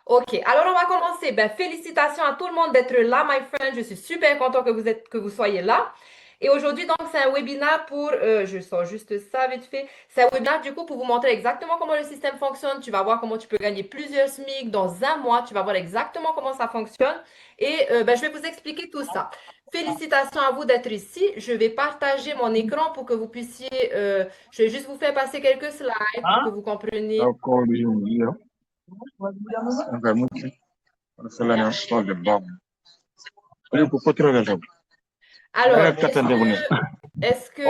Ok, alors on va commencer. Ben, félicitations à tout le monde d'être là, my friend. Je suis super content que vous soyez là. Et aujourd'hui, donc, c'est un webinaire pour, je sors juste ça vite fait. C'est un webinaire du coup pour vous montrer exactement comment le système fonctionne. Tu vas voir comment tu peux gagner plusieurs SMIC dans un mois. Tu vas voir exactement comment ça fonctionne. Et ben, je vais vous expliquer tout ça. Félicitations à vous d'être ici. Je vais partager mon écran pour que vous puissiez, je vais juste vous faire passer quelques slides pour que vous compreniez. Alors, est-ce que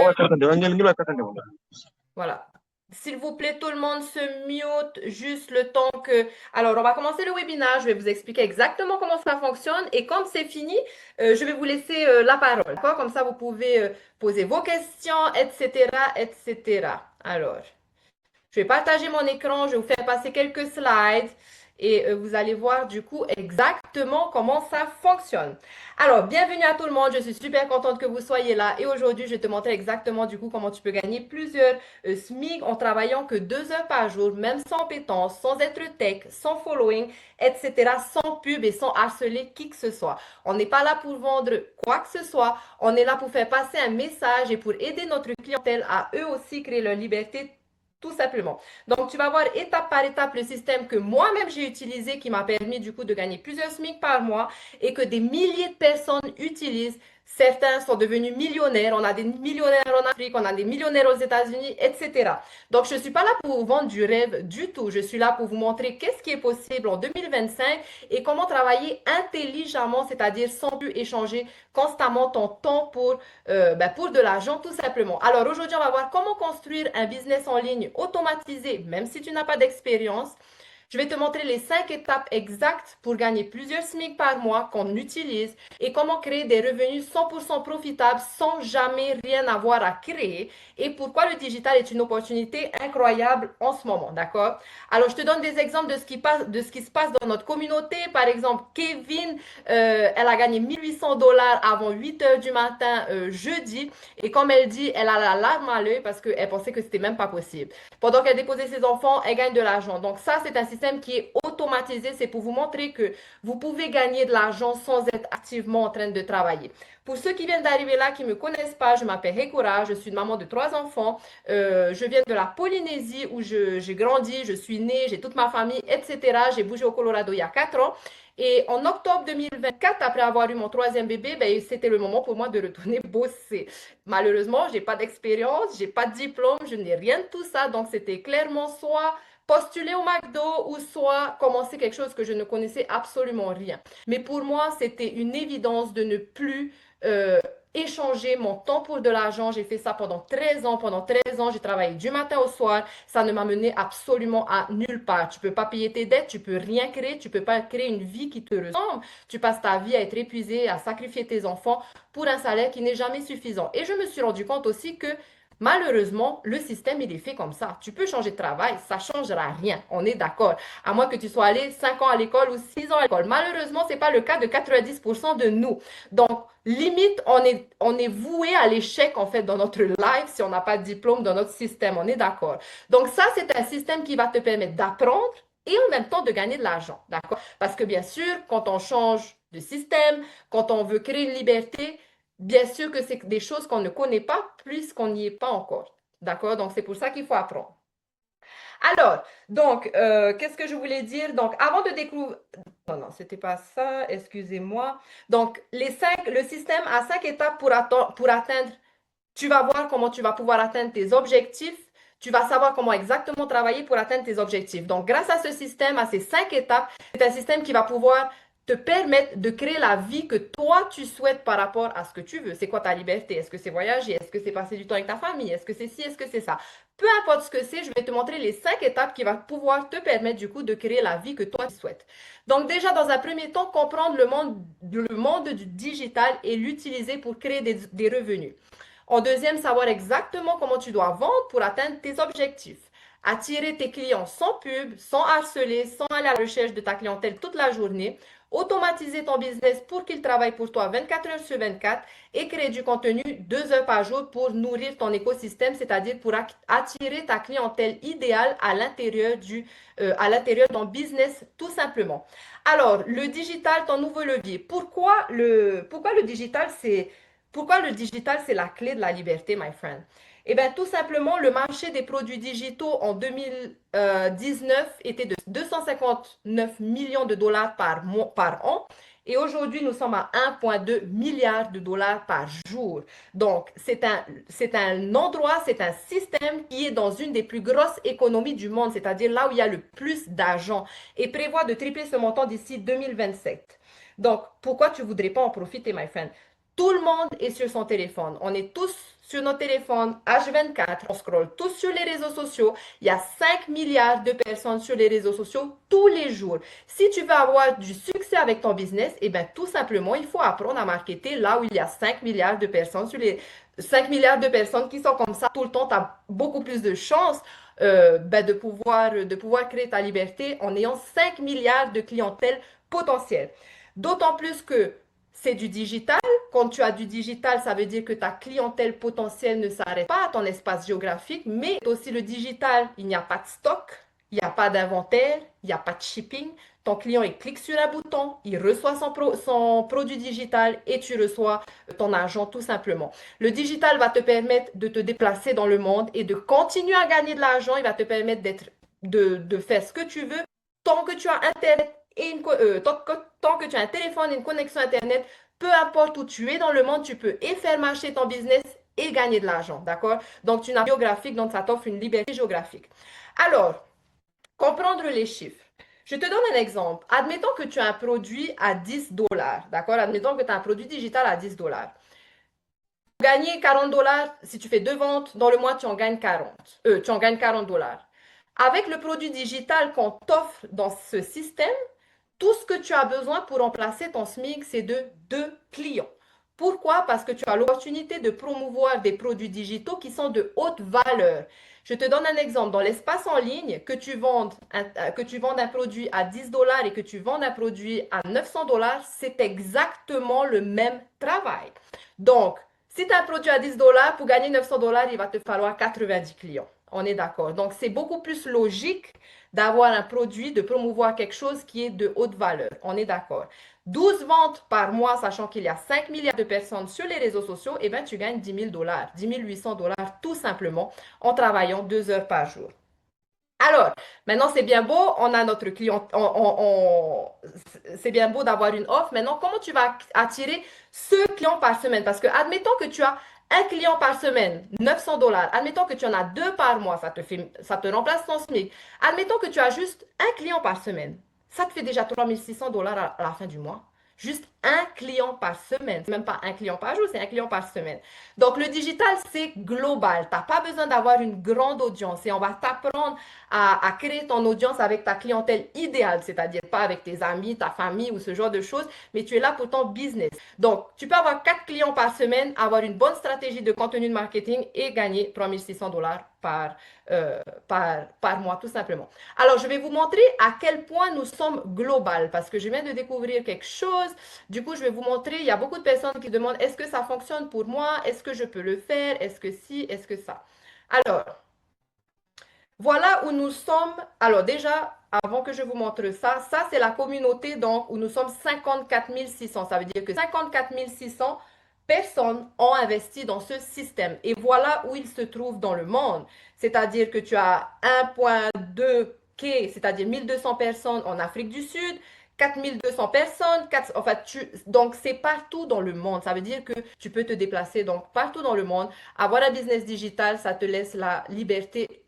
voilà. S'il vous plaît, tout le monde se mute juste le temps que... Alors, on va commencer le webinaire. Je vais vous expliquer exactement comment ça fonctionne. Et quand c'est fini, je vais vous laisser la parole. D'accord? Comme ça, vous pouvez poser vos questions, etc., etc. Alors, je vais partager mon écran. Je vais vous faire passer quelques slides. Et vous allez voir du coup exactement comment ça fonctionne. Alors, bienvenue à tout le monde. Je suis super contente que vous soyez là. Et aujourd'hui, je vais te montrer exactement du coup comment tu peux gagner plusieurs SMIC en travaillant que 2 heures par jour, même sans pétence, sans être tech, sans following, etc., sans pub et sans harceler qui que ce soit. On n'est pas là pour vendre quoi que ce soit. On est là pour faire passer un message et pour aider notre clientèle à eux aussi créer leur liberté tout simplement. Donc, tu vas voir étape par étape le système que moi-même j'ai utilisé qui m'a permis du coup de gagner plusieurs SMIC par mois et que des milliers de personnes utilisent. Certains sont devenus millionnaires. On a des millionnaires en Afrique, on a des millionnaires aux États-Unis, etc. Donc, je ne suis pas là pour vous vendre du rêve du tout. Je suis là pour vous montrer qu'est-ce qui est possible en 2025 et comment travailler intelligemment, c'est-à-dire sans plus échanger constamment ton temps pour de l'argent, tout simplement. Alors, aujourd'hui, on va voir comment construire un business en ligne automatisé, même si tu n'as pas d'expérience. Je vais te montrer les 5 étapes exactes pour gagner plusieurs SMIC par mois qu'on utilise et comment créer des revenus 100% profitables sans jamais rien avoir à créer et pourquoi le digital est une opportunité incroyable en ce moment, d'accord? Alors, je te donne des exemples de ce qui se passe dans notre communauté. Par exemple, Kevin, elle a gagné 1800 $ avant 8 heures du matin jeudi et comme elle dit, elle a la larme à l'œil parce qu'elle pensait que c'était même pas possible. Pendant qu'elle déposait ses enfants, elle gagne de l'argent. Donc ça, c'est un système qui est automatisé. C'est pour vous montrer que vous pouvez gagner de l'argent sans être activement en train de travailler. Pour ceux qui viennent d'arriver là, qui ne me connaissent pas, je m'appelle Hekura, je suis une maman de 3 enfants. Je viens de la Polynésie où j'ai grandi, je suis née, j'ai toute ma famille, etc. J'ai bougé au Colorado il y a 4 ans. Et en octobre 2024, après avoir eu mon troisième bébé, ben, c'était le moment pour moi de retourner bosser. Malheureusement, je n'ai pas d'expérience, je n'ai pas de diplôme, je n'ai rien de tout ça. Donc, c'était clairement soit postuler au McDo ou soit commencer quelque chose que je ne connaissais absolument rien. Mais pour moi, c'était une évidence de ne plus échanger mon temps pour de l'argent. J'ai fait ça pendant 13 ans. Pendant 13 ans, j'ai travaillé du matin au soir. Ça ne m'a mené absolument à nulle part. Tu ne peux pas payer tes dettes, tu ne peux rien créer, tu ne peux pas créer une vie qui te ressemble. Tu passes ta vie à être épuisé, à sacrifier tes enfants pour un salaire qui n'est jamais suffisant. Et je me suis rendu compte aussi que malheureusement, le système, il est fait comme ça. Tu peux changer de travail, ça ne changera rien. On est d'accord. À moins que tu sois allé 5 ans à l'école ou 6 ans à l'école. Malheureusement, ce n'est pas le cas de 90% de nous. Donc, limite, on est voué à l'échec, en fait, dans notre life si on n'a pas de diplôme dans notre système. On est d'accord. Donc, ça, c'est un système qui va te permettre d'apprendre et en même temps de gagner de l'argent. D'accord? Parce que, bien sûr, quand on change de système, quand on veut créer une liberté, bien sûr que c'est des choses qu'on ne connaît pas puisqu'on n'y est pas encore. D'accord? Donc, c'est pour ça qu'il faut apprendre. Alors, donc, qu'est-ce que je voulais dire? Donc, avant de découvrir... Non, non, c'était pas ça, excusez-moi. Donc, le système a 5 étapes pour atteindre. Tu vas voir comment tu vas pouvoir atteindre tes objectifs. Tu vas savoir comment exactement travailler pour atteindre tes objectifs. Donc, grâce à ce système, à ces 5 étapes, c'est un système qui va pouvoir te permettre de créer la vie que toi, tu souhaites par rapport à ce que tu veux. C'est quoi ta liberté? Est-ce que c'est voyager? Est-ce que c'est passer du temps avec ta famille? Est-ce que c'est ci? Est-ce que c'est ça? Peu importe ce que c'est, je vais te montrer les 5 étapes qui vont pouvoir te permettre du coup de créer la vie que toi, tu souhaites. Donc déjà, dans un premier temps, comprendre le monde du digital et l'utiliser pour créer des revenus. En deuxième, savoir exactement comment tu dois vendre pour atteindre tes objectifs. attirer tes clients sans pub, sans harceler, sans aller à la recherche de ta clientèle toute la journée, automatiser ton business pour qu'il travaille pour toi 24 heures sur 24 et créer du contenu 2 heures par jour pour nourrir ton écosystème, c'est-à-dire pour attirer ta clientèle idéale à l'intérieur de ton business tout simplement. Alors, le digital, ton nouveau levier. Pourquoi le digital, c'est la clé de la liberté, my friend? Eh bien, tout simplement, le marché des produits digitaux en 2019 était de 259 millions de dollars par an. Et aujourd'hui, nous sommes à 1,2 milliard de dollars par jour. Donc, c'est un endroit, c'est un système qui est dans une des plus grosses économies du monde, c'est-à-dire là où il y a le plus d'argent, et prévoit de tripler ce montant d'ici 2027. Donc, pourquoi tu ne voudrais pas en profiter, my friend? Tout le monde est sur son téléphone. On est tous sur nos téléphones H24. On scrolle tous sur les réseaux sociaux. Il y a 5 milliards de personnes sur les réseaux sociaux tous les jours. Si tu veux avoir du succès avec ton business, eh bien, tout simplement, il faut apprendre à marketer là où il y a 5 milliards de personnes sur les 5 milliards de personnes qui sont comme ça tout le temps. Tu as beaucoup plus de chances de pouvoir créer ta liberté en ayant 5 milliards de clientèle potentielle. D'autant plus que c'est du digital. Quand tu as du digital, ça veut dire que ta clientèle potentielle ne s'arrête pas à ton espace géographique, mais aussi le digital, il n'y a pas de stock, il n'y a pas d'inventaire, il n'y a pas de shipping. Ton client, il clique sur un bouton, il reçoit son produit digital et tu reçois ton argent tout simplement. Le digital va te permettre de te déplacer dans le monde et de continuer à gagner de l'argent. Il va te permettre de faire ce que tu veux tant que tu as Internet tant que tu as un téléphone et une connexion Internet, peu importe où tu es dans le monde, tu peux et faire marcher ton business et gagner de l'argent, d'accord? Donc, tu n'as pas géographique, donc ça t'offre une liberté géographique. Alors, comprendre les chiffres. Je te donne un exemple. Admettons que tu as un produit à 10 dollars, d'accord? Admettons que tu as un produit digital à 10 dollars. Pour gagner 40 dollars, si tu fais 2 ventes dans le mois, tu en gagnes 40. Tu en gagnes 40 dollars. Avec le produit digital qu'on t'offre dans ce système, tout ce que tu as besoin pour remplacer ton SMIC, c'est de 2 clients. Pourquoi? Parce que tu as l'opportunité de promouvoir des produits digitaux qui sont de haute valeur. Je te donne un exemple. Dans l'espace en ligne, que tu vendes un produit à 10 dollars et que tu vendes un produit à 900 dollars, c'est exactement le même travail. Donc, si tu as un produit à 10 dollars, pour gagner 900 dollars, il va te falloir 90 clients. On est d'accord. Donc, c'est beaucoup plus logique d'avoir un produit, de promouvoir quelque chose qui est de haute valeur. On est d'accord. 12 ventes par mois, sachant qu'il y a 5 milliards de personnes sur les réseaux sociaux, eh bien, tu gagnes 10 000 dollars, 10 800 dollars tout simplement en travaillant 2 heures par jour. Alors, maintenant, c'est bien beau, on a notre client, c'est bien beau d'avoir une offre. Maintenant, comment tu vas attirer ce client par semaine? Parce que, admettons que tu as un client par semaine, 900 dollars. Admettons que tu en as 2 par mois, ça te remplace ton SMIC. Admettons que tu as juste un client par semaine. Ça te fait déjà 3600 dollars à la fin du mois. Juste un client par semaine. C'est même pas un client par jour, c'est un client par semaine. Donc, le digital, c'est global. Tu n'as pas besoin d'avoir une grande audience et on va t'apprendre à créer ton audience avec ta clientèle idéale, c'est-à-dire pas avec tes amis, ta famille ou ce genre de choses, mais tu es là pour ton business. Donc, tu peux avoir 4 clients par semaine, avoir une bonne stratégie de contenu de marketing et gagner 3600 dollars par mois, tout simplement. Alors, je vais vous montrer à quel point nous sommes global parce que je viens de découvrir quelque chose. Du coup, je vais vous montrer, il y a beaucoup de personnes qui demandent, est-ce que ça fonctionne pour moi? Est-ce que je peux le faire? Est-ce que si? Est-ce que ça? Alors, voilà où nous sommes. Alors déjà, avant que je vous montre ça, ça c'est la communauté donc où nous sommes 54 600. Ça veut dire que 54 600 personnes ont investi dans ce système. Et voilà où il se trouve dans le monde. C'est-à-dire que tu as 1,2K, c'est-à-dire 1200 personnes en Afrique du Sud, 4200 personnes, donc c'est partout dans le monde. Ça veut dire que tu peux te déplacer donc partout dans le monde. Avoir un business digital, ça te laisse la liberté,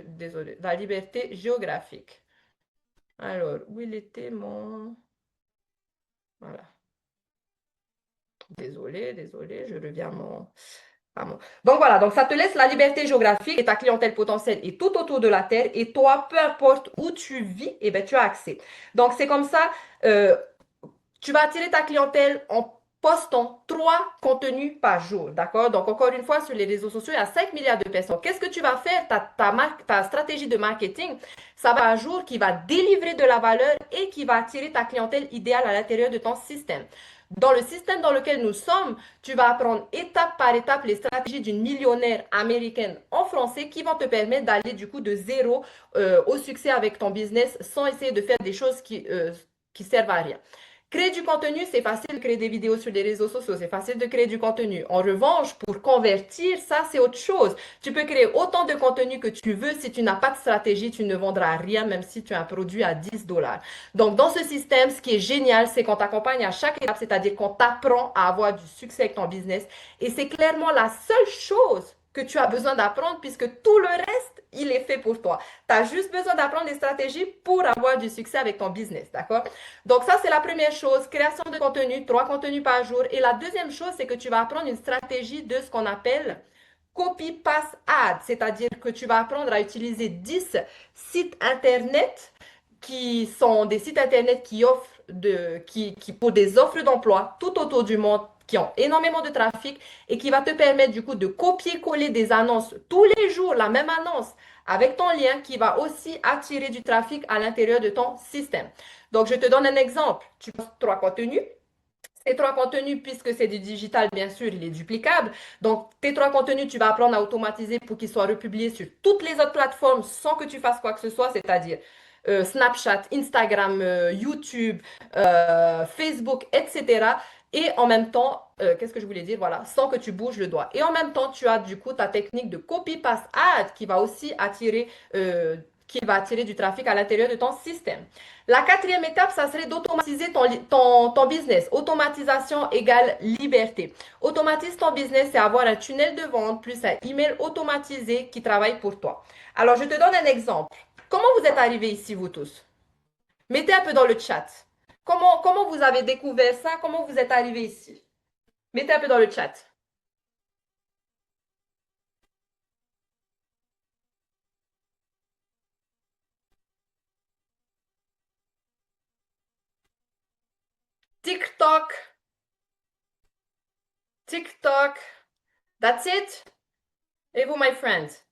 désolé, la liberté géographique. Alors, où il était mon... Voilà. Désolé, je reviens à mon... Donc voilà, donc ça te laisse la liberté géographique et ta clientèle potentielle est tout autour de la Terre et toi, peu importe où tu vis, eh ben, tu as accès. Donc c'est comme ça, tu vas attirer ta clientèle en postons 3 contenus par jour, d'accord? Donc, encore une fois, sur les réseaux sociaux, il y a 5 milliards de personnes. Qu'est-ce que tu vas faire? Ta stratégie de marketing, ça va un jour qui va délivrer de la valeur et qui va attirer ta clientèle idéale à l'intérieur de ton système. Dans le système dans lequel nous sommes, tu vas apprendre étape par étape les stratégies d'une millionnaire américaine en français qui vont te permettre d'aller du coup de zéro au succès avec ton business sans essayer de faire des choses qui servent à rien. Créer du contenu, c'est facile de créer des vidéos sur les réseaux sociaux, c'est facile de créer du contenu. En revanche, pour convertir, ça, c'est autre chose. Tu peux créer autant de contenu que tu veux. Si tu n'as pas de stratégie, tu ne vendras rien, même si tu as un produit à 10 dollars. Donc, dans ce système, ce qui est génial, c'est qu'on t'accompagne à chaque étape, c'est-à-dire qu'on t'apprend à avoir du succès avec ton business. Et c'est clairement la seule chose que tu as besoin d'apprendre puisque tout le reste, il est fait pour toi. Tu as juste besoin d'apprendre des stratégies pour avoir du succès avec ton business, d'accord? Donc ça, c'est la première chose, création de contenu, 3 contenus par jour. Et la deuxième chose, c'est que tu vas apprendre une stratégie de ce qu'on appelle copy paste ad, c'est-à-dire que tu vas apprendre à utiliser 10 sites internet qui sont des sites internet qui offrent pour des offres d'emploi tout autour du monde, qui ont énormément de trafic et qui va te permettre du coup de copier-coller des annonces tous les jours, la même annonce avec ton lien qui va aussi attirer du trafic à l'intérieur de ton système. Donc, je te donne un exemple. Tu postes 3 contenus. Ces 3 contenus, puisque c'est du digital, bien sûr, il est duplicable. Donc, tes 3 contenus, tu vas apprendre à automatiser pour qu'ils soient republiés sur toutes les autres plateformes sans que tu fasses quoi que ce soit, c'est-à-dire Snapchat, Instagram, YouTube, Facebook, etc. Et en même temps, qu'est-ce que je voulais dire? Voilà, sans que tu bouges le doigt. Et en même temps, tu as du coup ta technique de copy-paste ad qui va aussi attirer du trafic à l'intérieur de ton système. La quatrième étape, ça serait d'automatiser ton business. Automatisation égale liberté. Automatise ton business, c'est avoir un tunnel de vente plus un email automatisé qui travaille pour toi. Alors, je te donne un exemple. Comment vous êtes arrivés ici, vous tous? Mettez un peu dans le chat. Comment vous avez découvert ça? Comment vous êtes arrivés ici? Mettez un peu dans le chat. TikTok, TikTok. That's it. Et vous, my friends?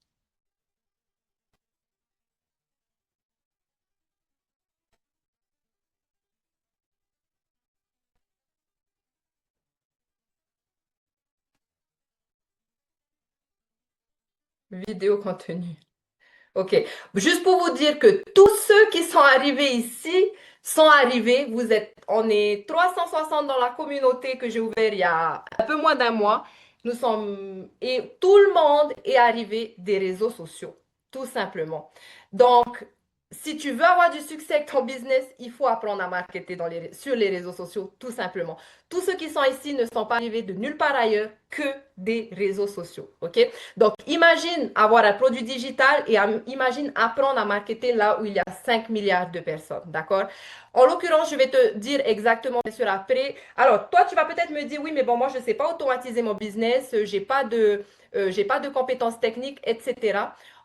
Vidéo contenu. OK. Juste pour vous dire que tous ceux qui sont arrivés ici sont arrivés. On est 360 dans la communauté que j'ai ouverte il y a un peu moins d'un mois. Et tout le monde est arrivé des réseaux sociaux, tout simplement. Donc, si tu veux avoir du succès avec ton business, il faut apprendre à marketer sur les réseaux sociaux, tout simplement. Tous ceux qui sont ici ne sont pas arrivés de nulle part ailleurs que des réseaux sociaux. OK? Donc, imagine avoir un produit digital et imagine apprendre à marketer là où il y a 5 milliards de personnes. D'accord? En l'occurrence, je vais te dire exactement, bien sûr, après. Alors, toi, tu vas peut-être me dire, oui, mais bon, moi, je ne sais pas automatiser mon business, j'ai pas de compétences techniques, etc.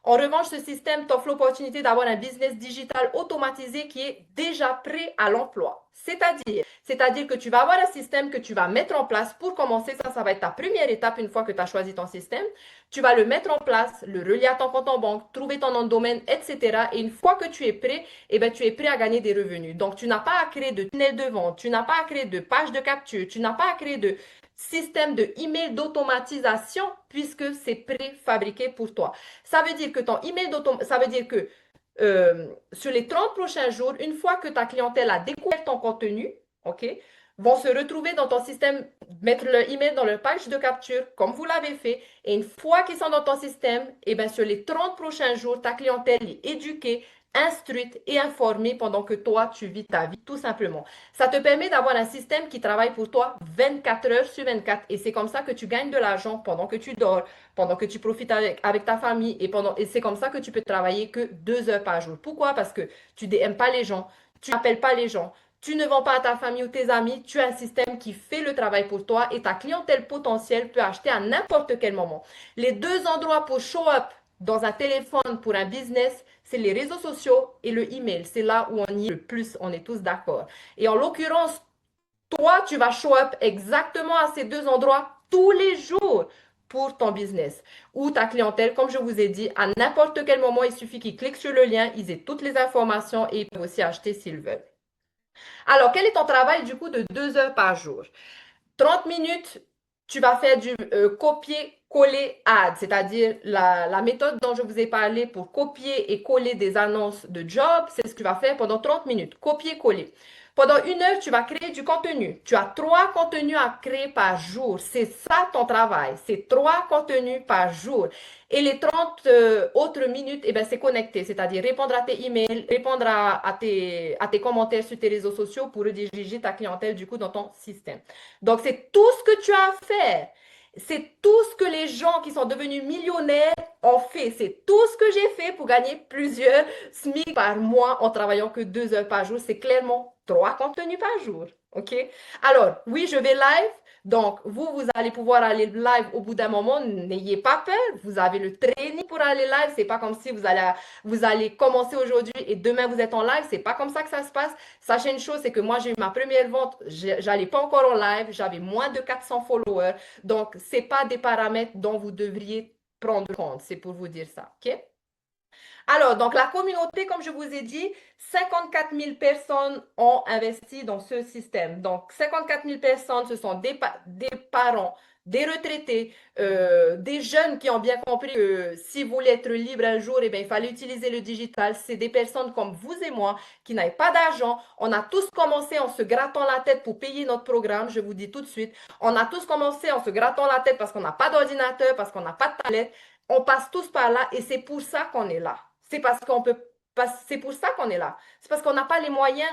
En revanche, ce système t'offre l'opportunité d'avoir un business digital automatisé qui est déjà prêt à l'emploi. C'est-à-dire que tu vas avoir un système que tu vas mettre en place. Pour commencer, ça va être ta première étape une fois que tu as choisi ton système. Tu vas le mettre en place, le relier à ton compte en banque, trouver ton nom de domaine, etc. Et une fois que tu es prêt, eh bien, tu es prêt à gagner des revenus. Donc, tu n'as pas à créer de tunnel de vente, tu n'as pas à créer de page de capture, tu n'as pas à créer de système de email d'automatisation puisque c'est préfabriqué pour toi. Ça veut dire que ça veut dire que sur les 30 prochains jours, une fois que ta clientèle a découvert ton contenu, OK, vont se retrouver dans ton système, mettre le email dans leur page de capture, comme vous l'avez fait. Et une fois qu'ils sont dans ton système, et bien sur les 30 prochains jours, ta clientèle est éduquée, instruite et informée pendant que toi, tu vis ta vie, tout simplement. Ça te permet d'avoir un système qui travaille pour toi 24 heures sur 24. Et c'est comme ça que tu gagnes de l'argent pendant que tu dors, pendant que tu profites avec ta famille et c'est comme ça que tu peux travailler que 2 heures par jour. Pourquoi? Parce que tu n'aimes pas les gens, tu n'appelles pas les gens, tu ne vends pas à ta famille ou tes amis, tu as un système qui fait le travail pour toi et ta clientèle potentielle peut acheter à n'importe quel moment. Les deux endroits pour show up dans un téléphone pour un business, c'est les réseaux sociaux et le email. C'est là où on y est le plus, on est tous d'accord. Et en l'occurrence, toi, tu vas show up exactement à ces deux endroits tous les jours pour ton business ou ta clientèle. Comme je vous ai dit, à n'importe quel moment, il suffit qu'ils cliquent sur le lien, ils aient toutes les informations et ils peuvent aussi acheter s'ils veulent. Alors, quel est ton travail du coup de 2 heures par jour? 30 minutes, tu vas faire du copier-coller ad, c'est-à-dire la méthode dont je vous ai parlé pour copier et coller des annonces de job, c'est ce que tu vas faire pendant 30 minutes, copier-coller. Pendant 1 heure, tu vas créer du contenu. Tu as 3 contenus à créer par jour. C'est ça ton travail. C'est 3 contenus par jour. Et les 30 autres minutes, eh ben, c'est connecté, c'est-à-dire répondre à tes emails, répondre à tes commentaires sur tes réseaux sociaux pour rediriger ta clientèle du coup dans ton système. Donc, c'est tout ce que tu as à faire. C'est tout ce que les gens qui sont devenus millionnaires ont fait. C'est tout ce que j'ai fait pour gagner plusieurs SMIC par mois en travaillant que 2 heures par jour. C'est clairement 3 contenus par jour. OK? Alors, oui, je vais live. Donc, vous allez pouvoir aller live au bout d'un moment. N'ayez pas peur. Vous avez le training pour aller live. C'est pas comme si vous allez commencer aujourd'hui et demain vous êtes en live. C'est pas comme ça que ça se passe. Sachez une chose, c'est que moi, j'ai eu ma première vente. J'allais pas encore en live. J'avais moins de 400 followers. Donc, c'est pas des paramètres dont vous devriez prendre compte. C'est pour vous dire ça. OK? Alors, donc la communauté, comme je vous ai dit, 54 000 personnes ont investi dans ce système. Donc, 54 000 personnes, ce sont des parents, des retraités, des jeunes qui ont bien compris que si vous voulez être libre un jour, eh bien, il fallait utiliser le digital. C'est des personnes comme vous et moi qui n'avaient pas d'argent. On a tous commencé en se grattant la tête pour payer notre programme, je vous dis tout de suite. On a tous commencé en se grattant la tête parce qu'on n'a pas d'ordinateur, parce qu'on n'a pas de tablette. On passe tous par là et c'est pour ça qu'on est là. C'est parce qu'on peut, c'est pour ça qu'on est là. C'est parce qu'on n'a pas les moyens,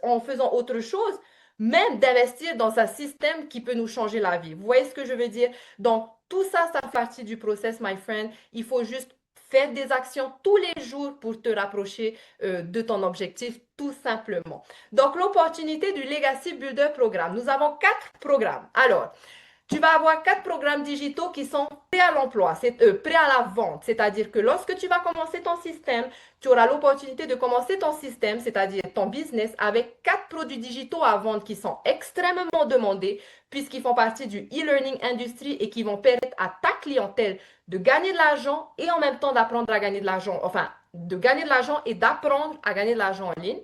en faisant autre chose, même d'investir dans un système qui peut nous changer la vie. Vous voyez ce que je veux dire? Donc, tout ça, ça fait partie du process, my friend. Il faut juste faire des actions tous les jours pour te rapprocher de ton objectif, tout simplement. Donc, l'opportunité du Legacy Builder Programme. Nous avons 4 programmes. Alors, tu vas avoir 4 programmes digitaux qui sont prêts à l'emploi, prêts à la vente. C'est-à-dire que lorsque tu vas commencer ton système, tu auras l'opportunité de commencer ton système, c'est-à-dire ton business, avec 4 produits digitaux à vendre qui sont extrêmement demandés puisqu'ils font partie du e-learning industry et qui vont permettre à ta clientèle de gagner de l'argent et en même temps d'apprendre à gagner de l'argent, enfin, de gagner de l'argent et d'apprendre à gagner de l'argent en ligne.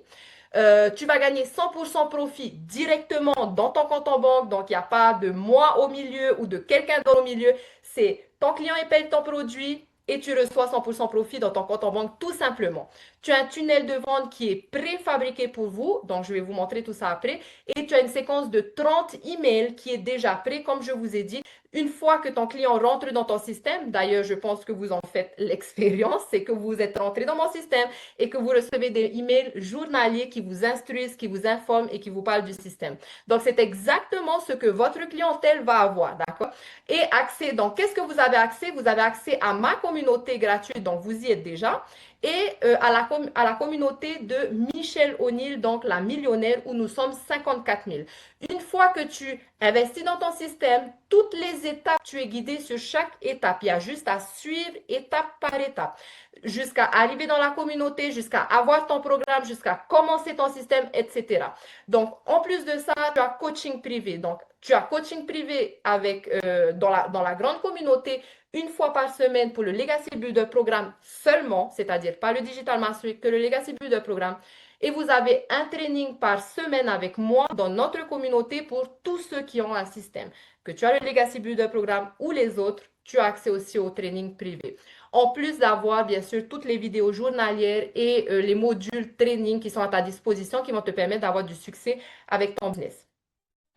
Tu vas gagner 100% profit directement dans ton compte en banque. Donc, il n'y a pas de moi au milieu ou de quelqu'un d'autre au milieu. C'est ton client, il paye ton produit et tu reçois 100% profit dans ton compte en banque tout simplement. Tu as un tunnel de vente qui est préfabriqué pour vous. Donc, je vais vous montrer tout ça après. Et tu as une séquence de 30 emails qui est déjà prêt, comme je vous ai dit. Une fois que ton client rentre dans ton système, d'ailleurs, je pense que vous en faites l'expérience, c'est que vous êtes rentré dans mon système et que vous recevez des emails journaliers qui vous instruisent, qui vous informent et qui vous parlent du système. Donc, c'est exactement ce que votre clientèle va avoir, d'accord? Et accès, donc, qu'est-ce que vous avez accès? Vous avez accès à ma communauté gratuite, donc vous y êtes déjà, et à la communauté de Michelle O'Neill, donc la millionnaire, où nous sommes 54 000. Une fois que tu investis dans ton système, toutes les étapes, tu es guidé sur chaque étape. Il y a juste à suivre étape par étape jusqu'à arriver dans la communauté, jusqu'à avoir ton programme, jusqu'à commencer ton système, etc. Donc, en plus de ça, tu as coaching privé. Donc, tu as coaching privé dans la grande communauté 1 fois par semaine pour le Legacy Builder Programme seulement, c'est-à-dire pas le Digital Mastery, que le Legacy Builder Programme. Et vous avez un training par semaine avec moi dans notre communauté pour tous ceux qui ont un système. Que tu as le Legacy Builder Programme ou les autres, tu as accès aussi au training privé. En plus d'avoir, bien sûr, toutes les vidéos journalières et les modules training qui sont à ta disposition qui vont te permettre d'avoir du succès avec ton business.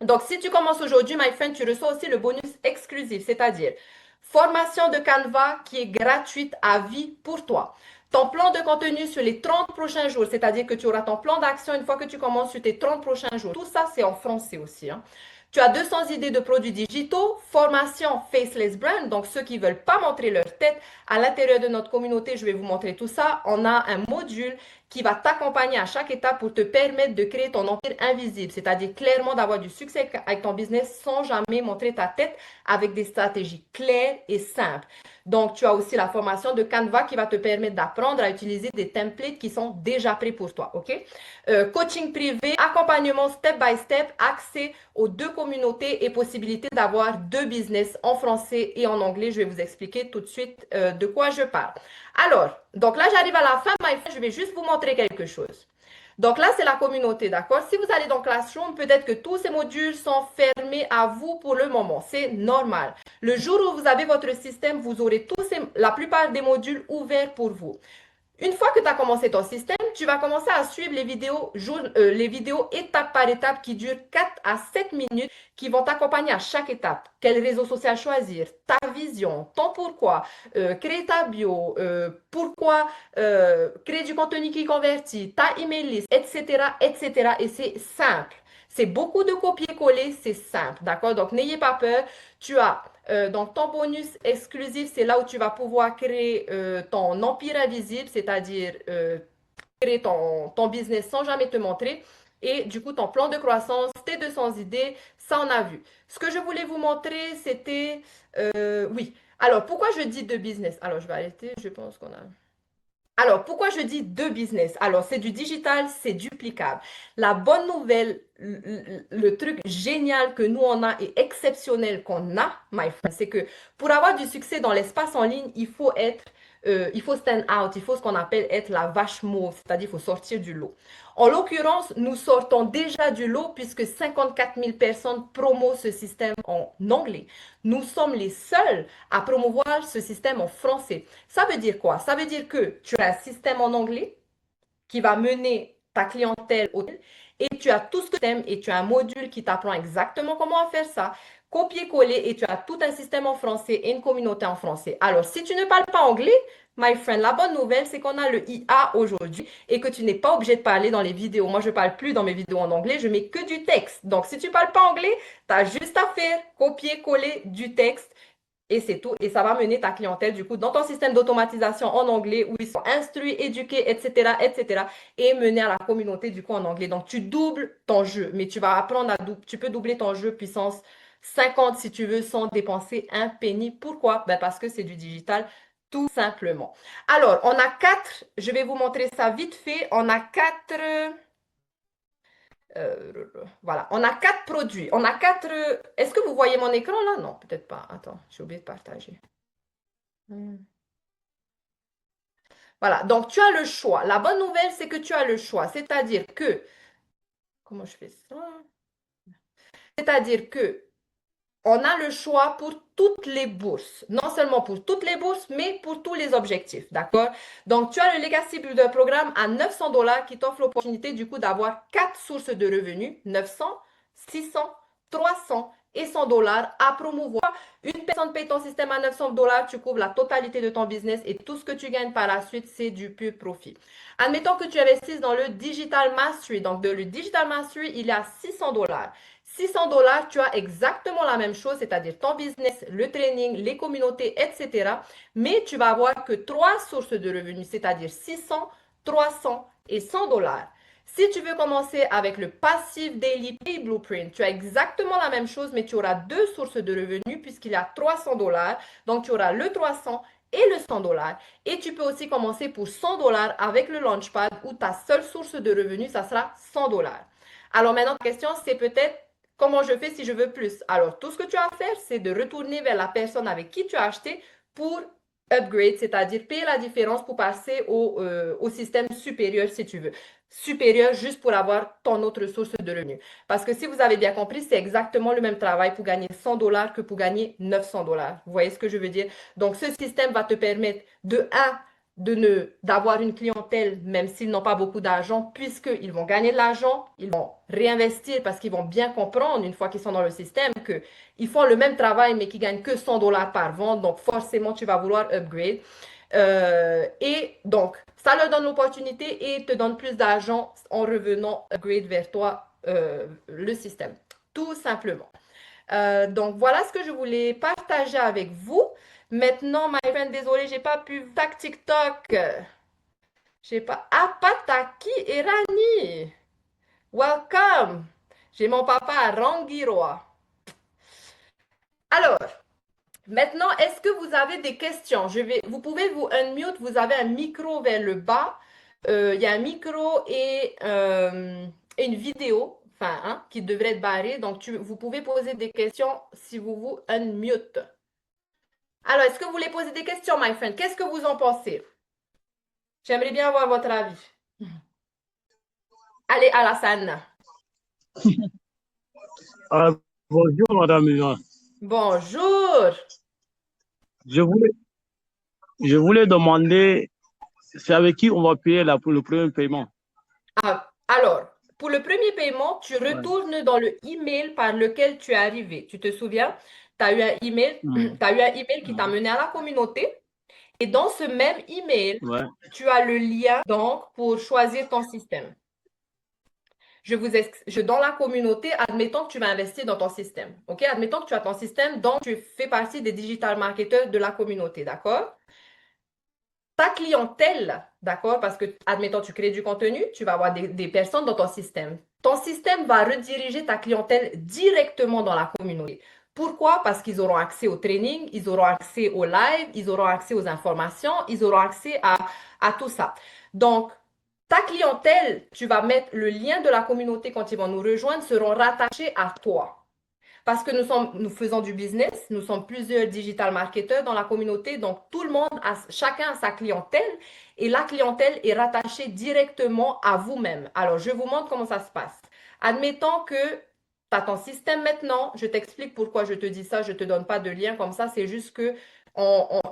Donc, si tu commences aujourd'hui, my friend, tu reçois aussi le bonus exclusif, c'est-à-dire formation de Canva qui est gratuite à vie pour toi. Ton plan de contenu sur les 30 prochains jours, c'est-à-dire que tu auras ton plan d'action une fois que tu commences sur tes 30 prochains jours. Tout ça, c'est en français aussi, hein. Tu as 200 idées de produits digitaux, formation Faceless Brand, donc ceux qui ne veulent pas montrer leur tête. À l'intérieur de notre communauté, je vais vous montrer tout ça. On a un module qui va t'accompagner à chaque étape pour te permettre de créer ton empire invisible, c'est-à-dire clairement d'avoir du succès avec ton business sans jamais montrer ta tête avec des stratégies claires et simples. Donc, tu as aussi la formation de Canva qui va te permettre d'apprendre à utiliser des templates qui sont déjà prêts pour toi, OK? Coaching privé, accompagnement step by step, accès aux deux communautés et possibilité d'avoir deux business en français et en anglais. Je vais vous expliquer tout de suite de quoi je parle. Alors, donc là, j'arrive à la fin, my friend, je vais juste vous montrer quelque chose. Donc là, c'est la communauté, d'accord? Si vous allez dans Classroom, peut-être que tous ces modules sont fermés à vous pour le moment. C'est normal. Le jour où vous avez votre système, vous aurez la plupart des modules ouverts pour vous. Une fois que tu as commencé ton système, tu vas commencer à suivre les vidéos étape par étape qui durent 4 à 7 minutes qui vont t'accompagner à chaque étape. Quel réseau social choisir, ta vision, ton pourquoi, créer ta bio, pourquoi créer du contenu qui convertit, ta email list, etc., etc. Et c'est simple. C'est beaucoup de copier-coller, c'est simple, d'accord? Donc, n'ayez pas peur. Tu as donc, ton bonus exclusif, c'est là où tu vas pouvoir créer ton empire invisible, c'est-à-dire créer ton business sans jamais te montrer. Et du coup, ton plan de croissance, tes 200 idées, ça on a vu. Ce que je voulais vous montrer, c'était... oui. Alors, pourquoi je dis deux business? Alors, je vais arrêter, je pense qu'on a... Alors, pourquoi je dis deux business? Alors, c'est du digital, c'est duplicable. La bonne nouvelle, le truc génial que nous on a et exceptionnel qu'on a, my friend, c'est que pour avoir du succès dans l'espace en ligne, il faut stand out, il faut ce qu'on appelle être la vache mauve, c'est-à-dire il faut sortir du lot. En l'occurrence, nous sortons déjà du lot puisque 54 000 personnes promotent ce système en anglais. Nous sommes les seuls à promouvoir ce système en français. Ça veut dire quoi? Ça veut dire que tu as un système en anglais qui va mener ta clientèle au et tu as tout ce que tu aimes et tu as un module qui t'apprend exactement comment faire ça. Copier-coller et tu as tout un système en français et une communauté en français. Alors, si tu ne parles pas anglais, my friend, la bonne nouvelle, c'est qu'on a le IA aujourd'hui et que tu n'es pas obligé de parler dans les vidéos. Moi, je ne parle plus dans mes vidéos en anglais, je mets que du texte. Donc, si tu ne parles pas anglais, tu as juste à faire copier-coller du texte et c'est tout. Et ça va mener ta clientèle, du coup, dans ton système d'automatisation en anglais où ils sont instruits, éduqués, etc., etc. Et mener à la communauté, du coup, en anglais. Donc, tu doubles ton jeu, mais tu vas apprendre tu peux doubler ton jeu puissance 50 si tu veux sans dépenser un penny. Pourquoi? Ben parce que c'est du digital, tout simplement. Alors, on a quatre, je vais vous montrer ça vite fait. On a quatre. Voilà, on a quatre produits. On a quatre. Est-ce que vous voyez mon écran là? Non, peut-être pas. Attends, j'ai oublié de partager. Hmm. Voilà, donc tu as le choix. La bonne nouvelle, c'est que tu as le choix. C'est-à-dire que, comment je fais ça? C'est-à-dire que on a le choix pour toutes les bourses. Non seulement pour toutes les bourses, mais pour tous les objectifs. D'accord? Donc, tu as le Legacy Builder Programme à 900 dollars qui t'offre l'opportunité du coup d'avoir quatre sources de revenus, 900, 600, 300 et 100 dollars à promouvoir. Une personne paye ton système à 900 dollars, tu couvres la totalité de ton business et tout ce que tu gagnes par la suite, c'est du pur profit. Admettons que tu investisses dans le Digital Mastery. Donc, le Digital Mastery, il est à 600 dollars. 600 dollars, tu as exactement la même chose, c'est-à-dire ton business, le training, les communautés, etc. Mais tu vas avoir que trois sources de revenus, c'est-à-dire 600, 300 et 100 dollars. Si tu veux commencer avec le Passive Daily Pay Blueprint, tu as exactement la même chose, mais tu auras deux sources de revenus puisqu'il y a 300 dollars. Donc, tu auras le 300 et le 100 dollars. Et tu peux aussi commencer pour 100 dollars avec le Launchpad où ta seule source de revenus, ça sera 100 dollars. Alors maintenant, la question, c'est peut-être comment je fais si je veux plus? Alors, tout ce que tu as à faire, c'est de retourner vers la personne avec qui tu as acheté pour upgrade, c'est-à-dire payer la différence pour passer au système supérieur si tu veux. Supérieur juste pour avoir ton autre source de revenus. Parce que si vous avez bien compris, c'est exactement le même travail pour gagner 100 dollars que pour gagner 900 dollars. Vous voyez ce que je veux dire? Donc, ce système va te permettre de, un, d'avoir une clientèle, même s'ils n'ont pas beaucoup d'argent, puisqu'ils vont gagner de l'argent, ils vont réinvestir parce qu'ils vont bien comprendre, une fois qu'ils sont dans le système, qu'ils font le même travail, mais qu'ils gagnent que 100 dollars par vente. Donc, forcément, tu vas vouloir upgrade. Et donc, ça leur donne l'opportunité et te donne plus d'argent en revenant upgrade vers toi, le système. Tout simplement. Donc, voilà ce que je voulais partager avec vous. Maintenant, my friend, désolé, j'ai pas pu tac TikTok. J'ai pas. Ah, Pataki et Rani. Welcome. J'ai mon papa à Rangiroa. Alors, maintenant, est-ce que vous avez des questions? Vous pouvez vous unmute, vous avez un micro vers le bas. Il y a un micro et une vidéo, enfin, hein, qui devrait être barrée. Donc, vous pouvez poser des questions si vous vous unmute. Alors, est-ce que vous voulez poser des questions, my friend? Qu'est-ce que vous en pensez? J'aimerais bien avoir votre avis. Allez, Alassane. Ah, bonjour, Madame Milan. Bonjour. Je voulais, je voulais demander, c'est avec qui on va payer pour le premier paiement? Ah, alors, pour le premier paiement, tu Ouais. retournes dans le email par lequel tu es arrivé. Tu te souviens? Tu as eu un email, Mhm. tu eu un email qui t'a mené à la communauté. Et dans ce même email, Ouais. tu as le lien donc pour choisir ton système. Dans la communauté, admettons que tu vas investir dans ton système. OK? Admettons que tu as ton système, donc tu fais partie des digital marketeurs de la communauté. D'accord? Ta clientèle, d'accord? Parce que, admettons, tu crées du contenu, tu vas avoir des personnes dans ton système. Ton système va rediriger ta clientèle directement dans la communauté. Pourquoi? Parce qu'ils auront accès au training, ils auront accès au live, ils auront accès aux informations, ils auront accès à tout ça. Donc, ta clientèle, tu vas mettre le lien de la communauté quand ils vont nous rejoindre, seront rattachés à toi. Parce que nous faisons du business, nous sommes plusieurs digital marketeurs dans la communauté, donc tout le monde, chacun a sa clientèle et la clientèle est rattachée directement à vous-même. Alors, je vous montre comment ça se passe. Admettons que tu as ton système maintenant, je t'explique pourquoi je te dis ça, je ne te donne pas de lien comme ça, c'est juste que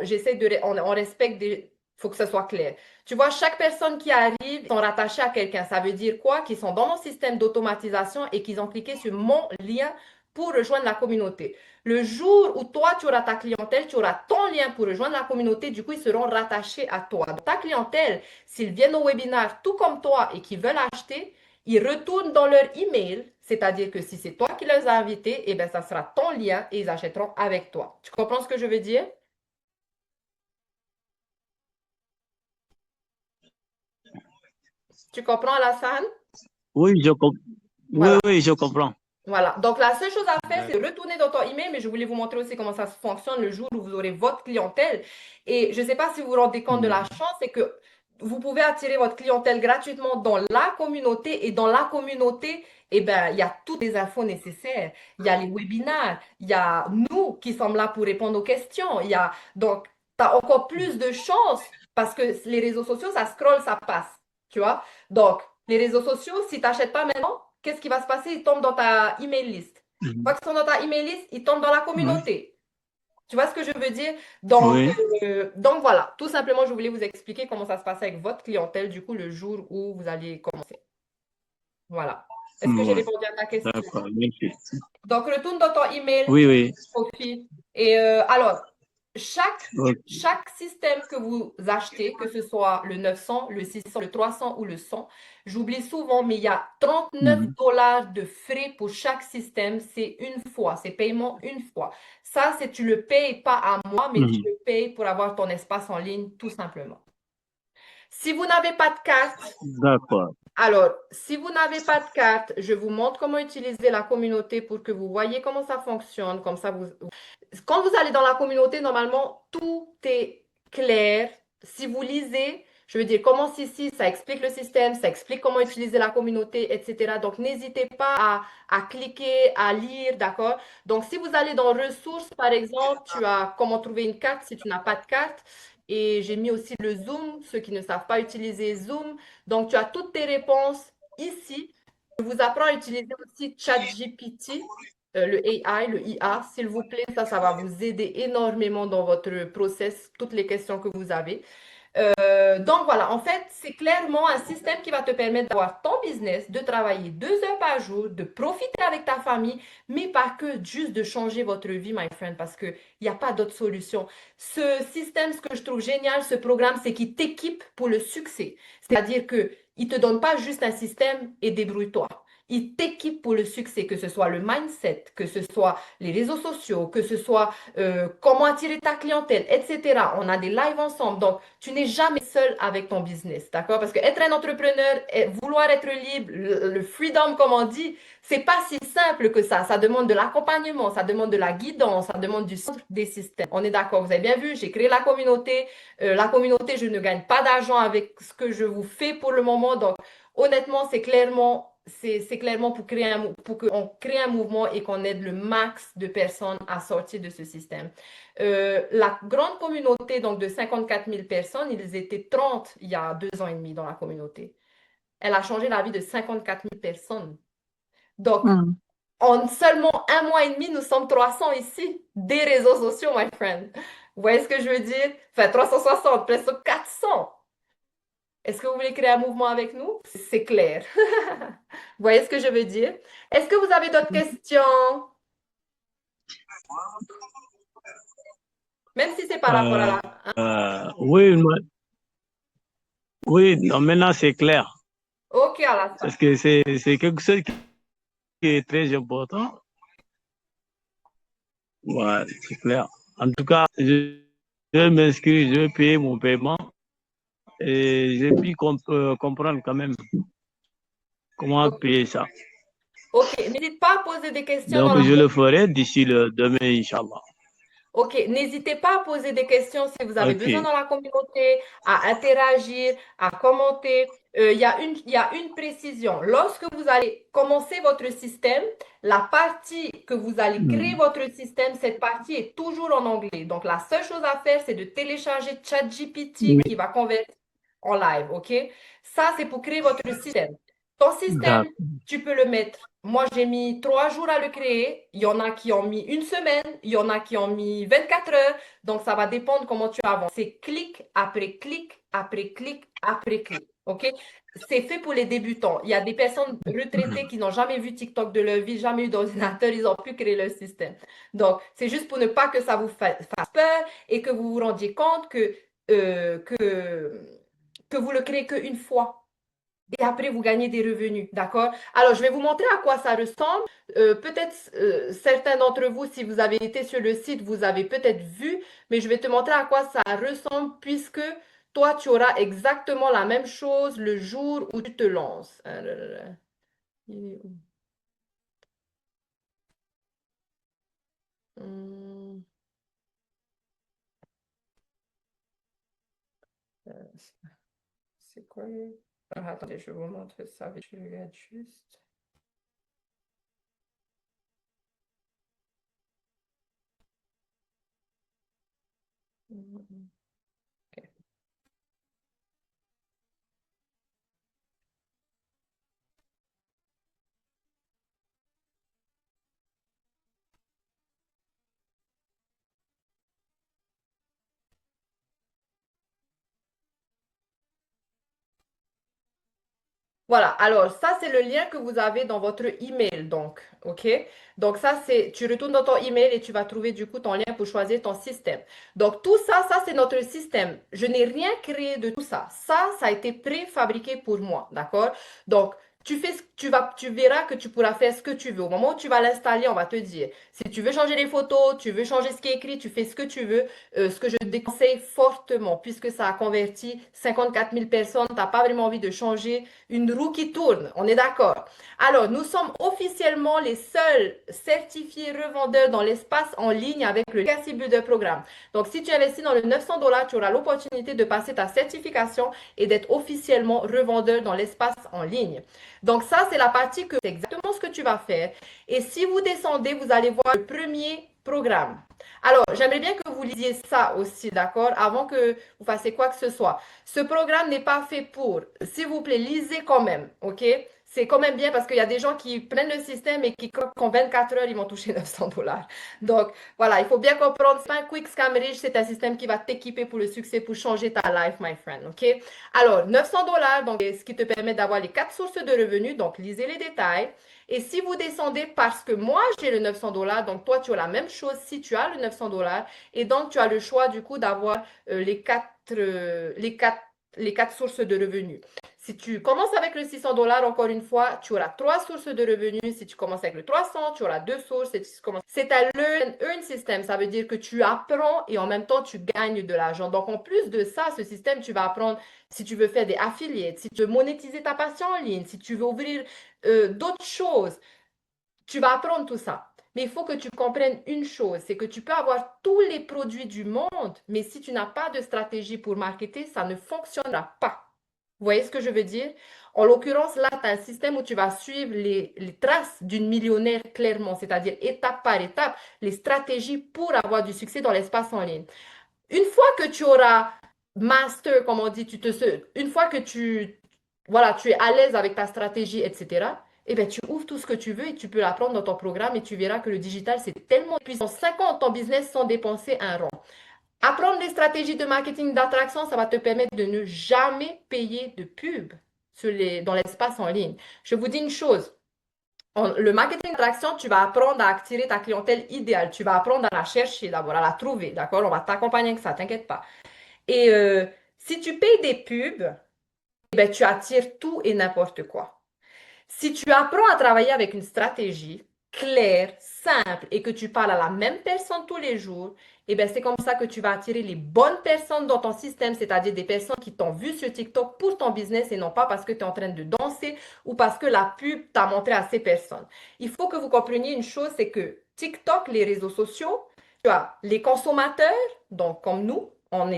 j'essaie on respecte des. Il faut que ce soit clair. Tu vois, chaque personne qui arrive sont rattachés à quelqu'un. Ça veut dire quoi? Qu'ils sont dans mon système d'automatisation et qu'ils ont cliqué sur mon lien pour rejoindre la communauté. Le jour où toi, tu auras ta clientèle, tu auras ton lien pour rejoindre la communauté, du coup, ils seront rattachés à toi. Donc, ta clientèle, s'ils viennent au webinaire tout comme toi et qu'ils veulent acheter, ils retournent dans leur email, c'est-à-dire que si c'est toi qui les as invités, eh bien, ça sera ton lien et ils achèteront avec toi. Tu comprends ce que je veux dire? Tu comprends, Alassane? Oui, oui, Voilà. oui, je comprends. Voilà. Donc, la seule chose à faire, c'est D'accord. retourner dans ton email, mais je voulais vous montrer aussi comment ça fonctionne le jour où vous aurez votre clientèle. Et je ne sais pas si vous vous rendez compte de la Mhm. chance, c'est que vous pouvez attirer votre clientèle gratuitement dans la communauté. Et dans la communauté, eh ben, il y a toutes les infos nécessaires. Il y a les webinaires, il y a nous qui sommes là pour répondre aux questions. Donc, tu as encore plus de chances parce que les réseaux sociaux, ça scrolle, ça passe. Tu vois? Donc, les réseaux sociaux, si tu n'achètes pas maintenant, qu'est-ce qui va se passer? Ils tombent dans ta email list. Une fois Mhm. qu'ils sont dans ta email list, ils tombent dans la Ouais. communauté. Tu vois ce que je veux dire? Donc, Oui. donc voilà, tout simplement, je voulais vous expliquer comment ça se passe avec votre clientèle, du coup, le jour où vous allez commencer. Voilà. Est-ce que j'ai Ouais. répondu à ta question? D'accord. Merci. Donc, retourne dans ton email, Oui, oui. Sophie. Et alors, chaque, Ok. chaque système que vous achetez, que ce soit le 900, le 600, le 300 ou le 100, j'oublie souvent, mais il y a 39 Mhm. dollars de frais pour chaque système. C'est une fois, c'est paiement une fois. Ça, c'est tu le payes pas à moi, mais tu Mhm. le payes pour avoir ton espace en ligne, tout simplement. Si vous n'avez pas de carte, D'accord. alors, si vous n'avez pas de carte, je vous montre comment utiliser la communauté pour que vous voyez comment ça fonctionne. Comme ça, quand vous allez dans la communauté, normalement, tout est clair. Si vous lisez, je veux dire, commence ici, ça explique le système, ça explique comment utiliser la communauté, etc. Donc, n'hésitez pas à cliquer, à lire, d'accord? Donc, si vous allez dans ressources, par exemple, tu as comment trouver une carte si tu n'as pas de carte. Et j'ai mis aussi le Zoom, ceux qui ne savent pas utiliser Zoom. Donc, tu as toutes tes réponses ici. Je vous apprends à utiliser aussi ChatGPT, le AI, le IA, s'il vous plaît. Ça va vous aider énormément dans votre process, toutes les questions que vous avez. Donc voilà, en fait, c'est clairement un système qui va te permettre d'avoir ton business, de travailler 2 heures par jour, de profiter avec ta famille, mais pas que juste de changer votre vie, my friend, parce qu'il n'y a pas d'autre solution. Ce système, ce que je trouve génial, ce programme, c'est qu'il t'équipe pour le succès. C'est-à-dire qu'il ne te donne pas juste un système et débrouille-toi. Ils t'équipent pour le succès, que ce soit le mindset, que ce soit les réseaux sociaux, que ce soit comment attirer ta clientèle, etc. On a des lives ensemble. Donc, tu n'es jamais seul avec ton business, d'accord? Parce que être un entrepreneur, vouloir être libre, le freedom, comme on dit, c'est pas si simple que ça. Ça demande de l'accompagnement, ça demande de la guidance, ça demande du centre des systèmes. On est d'accord, vous avez bien vu, j'ai créé la communauté. La communauté, je ne gagne pas d'argent avec ce que je vous fais pour le moment. Donc, honnêtement, c'est clairement pour qu'on crée un mouvement et qu'on aide le max de personnes à sortir de ce système. La grande communauté, donc de 54 000 personnes, ils étaient 30 il y a 2 ans et demi dans la communauté. Elle a changé la vie de 54 000 personnes. Donc, Mm. en seulement 1 mois et demi, nous sommes 300 ici, des réseaux sociaux, my friend. Vous voyez ce que je veux dire? Enfin, 360, presque 400. Est-ce que vous voulez créer un mouvement avec nous? C'est clair. Vous voyez ce que je veux dire? Est-ce que vous avez d'autres questions? Même si c'est par rapport à la... Oui, oui, non, maintenant c'est clair. Ok, à la fin. Parce que c'est quelque chose qui est très important. Ouais, c'est clair. En tout cas, je vais m'inscrire, je vais payer mon paiement et j'ai pu comprendre quand même comment Ok, payer ça. ok. N'hésite pas à poser des questions dans Donc, la... je le ferai d'ici le demain, Inch'Allah. Ok, n'hésitez pas à poser des questions si vous avez besoin OK. dans la communauté, à interagir, à commenter. Il y a une précision. Lorsque vous allez commencer votre système, la partie que vous allez créer Mm. votre système, cette partie est toujours en anglais. Donc, la seule chose à faire, c'est de télécharger ChatGPT Oui, qui va convertir en live, OK? Ça, c'est pour créer votre système. Ton système, d'accord. tu peux le mettre. Moi, j'ai mis 3 jours à le créer. Il y en a qui ont mis une semaine. Il y en a qui ont mis 24 heures. Donc, ça va dépendre comment tu avances. C'est clic après clic, après clic, après clic. OK? C'est fait pour les débutants. Il y a des personnes retraitées qui n'ont jamais vu TikTok de leur vie, jamais eu d'ordinateur. Ils ont pu créer leur système. Donc, c'est juste pour ne pas que ça vous fasse peur et que vous vous rendiez compte euh, que, que vous le créez qu'une fois. Et après, vous gagnez des revenus, d'accord? Alors, je vais vous montrer à quoi ça ressemble. Peut-être certains d'entre vous, si vous avez été sur le site, vous avez peut-être vu, mais je vais te montrer à quoi ça ressemble puisque toi, tu auras exactement la même chose le jour où tu te lances. Ah là là là. Il est où? Hum, euh, c'est quoi? Ah, attendez, je vais vous montrer ça. Je regarde juste. Hum, ok. Voilà, alors ça, c'est le lien que vous avez dans votre email, donc, OK? Donc ça, tu retournes dans ton email et tu vas trouver du coup ton lien pour choisir ton système. Donc tout ça, c'est notre système. Je n'ai rien créé de tout ça. Ça a été préfabriqué pour moi, d'accord? Donc, tu verras que tu pourras faire ce que tu veux. Au moment où tu vas l'installer, on va te dire, si tu veux changer les photos, tu veux changer ce qui est écrit, tu fais ce que tu veux. Ce que je te déconseille fortement, puisque ça a converti 54 000 personnes, tu n'as pas vraiment envie de changer une roue qui tourne, on est d'accord. Alors, nous sommes officiellement les seuls certifiés revendeurs dans l'espace en ligne avec le Legacy Builder Programme. Donc, si tu investis dans le 900 $, tu auras l'opportunité de passer ta certification et d'être officiellement revendeur dans l'espace en ligne. Donc, ça, c'est la partie que c'est exactement ce que tu vas faire. Et si vous descendez, vous allez voir le premier programme. Alors, j'aimerais bien que vous lisiez ça aussi, d'accord, avant que vous fassiez quoi que ce soit. Ce programme n'est pas fait pour. S'il vous plaît, lisez quand même, OK? C'est quand même bien parce qu'il y a des gens qui prennent le système et qui croient qu'en 24 heures, ils vont toucher 900 $. Donc, voilà, il faut bien comprendre, c'est pas un quick scam rich, c'est un système qui va t'équiper pour le succès, pour changer ta life, my friend, OK? Alors, 900 $, donc, ce qui te permet d'avoir les 4 sources de revenus. Donc, lisez les détails. Et si vous descendez, parce que moi, j'ai le 900 $, donc toi, tu as la même chose si tu as le 900 $. Et donc, tu as le choix, du coup, d'avoir les quatre sources de revenus. Si tu commences avec le 600 $, encore une fois, tu auras trois sources de revenus. Si tu commences avec le 300, tu auras deux sources. C'est un learn and earn system. Ça veut dire que tu apprends et en même temps, tu gagnes de l'argent. Donc, en plus de ça, ce système, tu vas apprendre si tu veux faire des affiliates, si tu veux monétiser ta passion en ligne, si tu veux ouvrir d'autres choses. Tu vas apprendre tout ça. Mais il faut que tu comprennes une chose, c'est que tu peux avoir tous les produits du monde, mais si tu n'as pas de stratégie pour marketer, ça ne fonctionnera pas. Vous voyez ce que je veux dire? En l'occurrence, là, tu as un système où tu vas suivre les traces d'une millionnaire clairement, c'est-à-dire étape par étape, les stratégies pour avoir du succès dans l'espace en ligne. Une fois que tu auras master, comme on dit, une fois que voilà, tu es à l'aise avec ta stratégie, etc., eh bien, tu ouvres tout ce que tu veux et tu peux l'apprendre dans ton programme et tu verras que le digital, c'est tellement puissant. 5 ans, ton business sans dépenser un rond. Apprendre les stratégies de marketing d'attraction, ça va te permettre de ne jamais payer de pub dans l'espace en ligne. Je vous dis une chose, le marketing d'attraction, tu vas apprendre à attirer ta clientèle idéale. Tu vas apprendre à la chercher d'abord, à la trouver, d'accord? On va t'accompagner avec ça, t'inquiète pas. Et si tu payes des pubs, eh ben, tu attires tout et n'importe quoi. Si tu apprends à travailler avec une stratégie claire, simple et que tu parles à la même personne tous les jours, eh bien, c'est comme ça que tu vas attirer les bonnes personnes dans ton système, c'est-à-dire des personnes qui t'ont vu sur TikTok pour ton business et non pas parce que tu es en train de danser ou parce que la pub t'a montré à ces personnes. Il faut que vous compreniez une chose, c'est que TikTok, les réseaux sociaux, tu as les consommateurs, donc comme nous, moi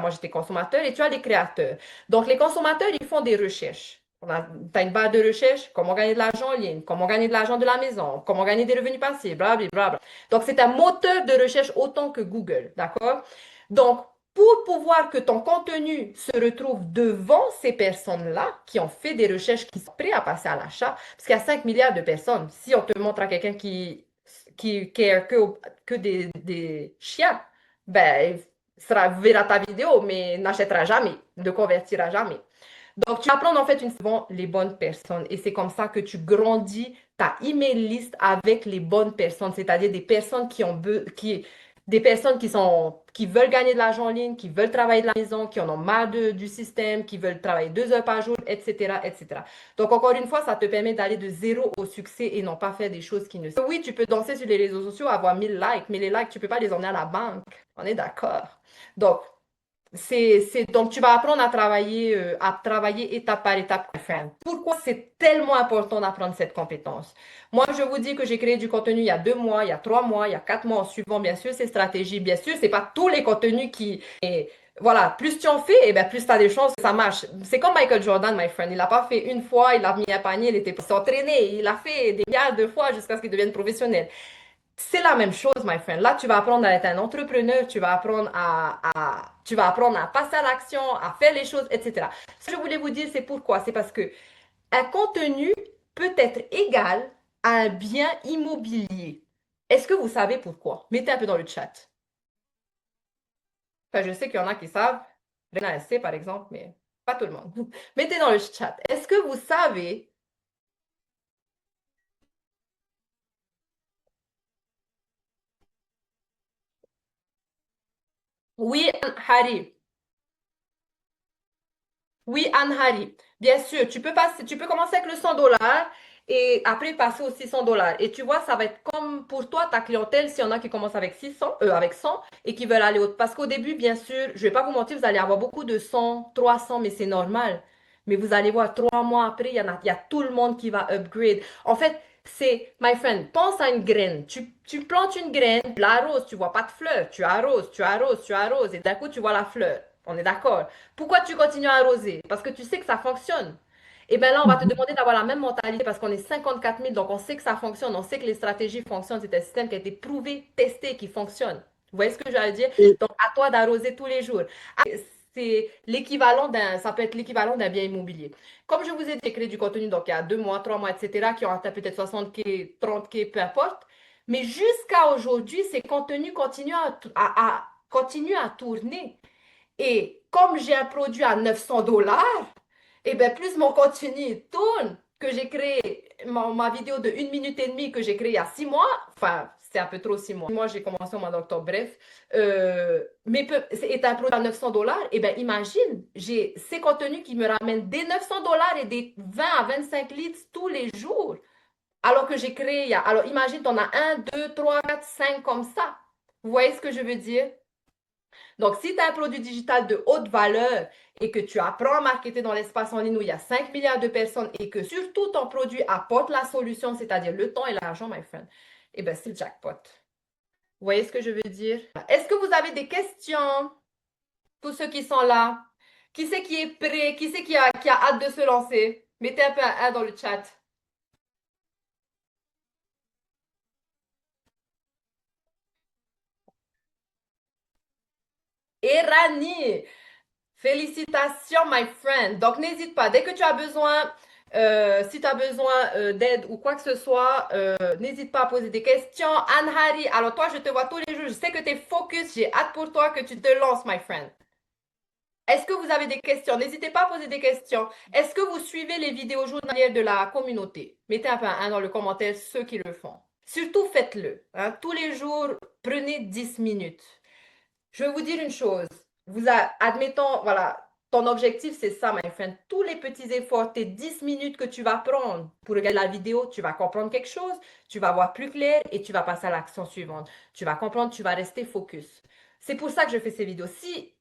j'étais consommateur, et tu as les créateurs. Donc les consommateurs, ils font des recherches. Tu as une barre de recherche, comment gagner de l'argent en ligne, comment gagner de l'argent de la maison, comment gagner des revenus passifs, blablabla. Donc, c'est un moteur de recherche autant que Google, d'accord? Donc, pour pouvoir que ton contenu se retrouve devant ces personnes-là qui ont fait des recherches, qui sont prêts à passer à l'achat, parce qu'il y a 5 milliards de personnes. Si on te montre à quelqu'un qui care que des chiens, ben, il verra ta vidéo, mais n'achètera jamais, ne convertira jamais. Donc, tu apprends en fait les bonnes personnes et c'est comme ça que tu grandis ta email list avec les bonnes personnes, c'est-à-dire des personnes des personnes qui veulent gagner de l'argent en ligne, qui veulent travailler de la maison, qui en ont marre du système, qui veulent travailler 2 heures par jour, etc., etc. Donc, encore une fois, ça te permet d'aller de zéro au succès et non pas faire des choses qui ne sont. Oui, tu peux danser sur les réseaux sociaux, avoir 1000 likes, mais les likes, tu ne peux pas les emmener à la banque. On est d'accord. Donc, donc, tu vas apprendre à travailler étape par étape. Pourquoi c'est tellement important d'apprendre cette compétence? Moi, je vous dis que j'ai créé du contenu il y a 2 mois, il y a 3 mois, il y a 4 mois, en suivant bien sûr ces stratégies. Bien sûr, c'est pas tous les contenus qui. Et voilà, plus tu en fais, et bien plus tu as des chances que ça marche. C'est comme Michael Jordan, my friend. Il l'a pas fait une fois, il a mis un panier, il était s'entraîner. Il a fait des milliards de fois jusqu'à ce qu'il devienne professionnel. C'est la même chose, my friend. Là, tu vas apprendre à être un entrepreneur, tu vas apprendre à passer à l'action, à faire les choses, etc. Ce que je voulais vous dire, c'est pourquoi. C'est parce que un contenu peut être égal à un bien immobilier. Est-ce que vous savez pourquoi? Mettez un peu dans le chat. Enfin, je sais qu'il y en a qui savent. Rena, elle sait, par exemple, mais pas tout le monde. Mettez dans le chat. Est-ce que vous savez? Oui, Harry. Oui, Anne-Harry. Bien sûr, tu peux commencer avec le 100 $ et après passer aux 600 $. Et tu vois, ça va être comme pour toi, ta clientèle, s'il y en a qui commencent avec 100 et qui veulent aller au. Parce qu'au début, bien sûr, je ne vais pas vous mentir, vous allez avoir beaucoup de 100, 300, mais c'est normal. Mais vous allez voir, 3 mois après, il y a tout le monde qui va upgrade. En fait, my friend, pense à une graine. Tu plantes une graine, tu l'arroses, tu vois pas de fleurs. Tu arroses, tu arroses, tu arroses, et d'un coup, tu vois la fleur. On est d'accord? Pourquoi tu continues à arroser? Parce que tu sais que ça fonctionne. Et bien là, on va te demander d'avoir la même mentalité parce qu'on est 54 000, donc on sait que ça fonctionne, on sait que les stratégies fonctionnent. C'est un système qui a été prouvé, testé, qui fonctionne. Vous voyez ce que je veux dire? Et Donc, à toi d'arroser tous les jours. C'est ça peut être l'équivalent d'un bien immobilier. Comme je vous ai dit, j'ai créé du contenu, donc il y a 2 mois, 3 mois, etc., qui ont atteint peut-être 60K, 30K, peu importe. Mais jusqu'à aujourd'hui, ces contenus continuent à tourner. Et comme j'ai un produit à 900 $, et bien plus mon contenu tourne, que j'ai créé, ma vidéo de 1 minute et demie que j'ai créée il y a 6 mois, enfin, c'est un peu trop 6 mois. Moi, j'ai commencé au mois d'octobre, bref, est un produit à 900 $, et bien imagine, j'ai ces contenus qui me ramènent des 900 $ et des 20 à 25 leads tous les jours. Alors que j'ai créé, alors imagine, tu en as un, deux, trois, quatre, cinq comme ça. Vous voyez ce que je veux dire? Donc, si tu as un produit digital de haute valeur et que tu apprends à marketer dans l'espace en ligne où il y a 5 milliards de personnes et que surtout ton produit apporte la solution, c'est-à-dire le temps et l'argent, my friend, eh bien, c'est le jackpot. Vous voyez ce que je veux dire? Est-ce que vous avez des questions? Tous ceux qui sont là. Qui c'est qui est prêt? Qui c'est qui a hâte de se lancer? Mettez un peu un 1 dans le chat. Et Rani, félicitations, my friend. Donc, n'hésite pas. Dès que tu as besoin, si tu as besoin d'aide ou quoi que ce soit, n'hésite pas à poser des questions. Anne-Harry, alors toi, je te vois tous les jours. Je sais que tu es focus. J'ai hâte pour toi que tu te lances, my friend. Est-ce que vous avez des questions? N'hésitez pas à poser des questions. Est-ce que vous suivez les vidéos journalières de la communauté? Mettez un peu un 1 dans le commentaire, ceux qui le font. Surtout, faites-le. Hein. Tous les jours, prenez 10 minutes. Je vais vous dire une chose. Admettons, voilà, ton objectif, c'est ça, my friend. Tous les petits efforts, tes 10 minutes que tu vas prendre pour regarder la vidéo, tu vas comprendre quelque chose, tu vas voir plus clair et tu vas passer à l'action suivante. Tu vas comprendre, tu vas rester focus. C'est pour ça que je fais ces vidéos. Si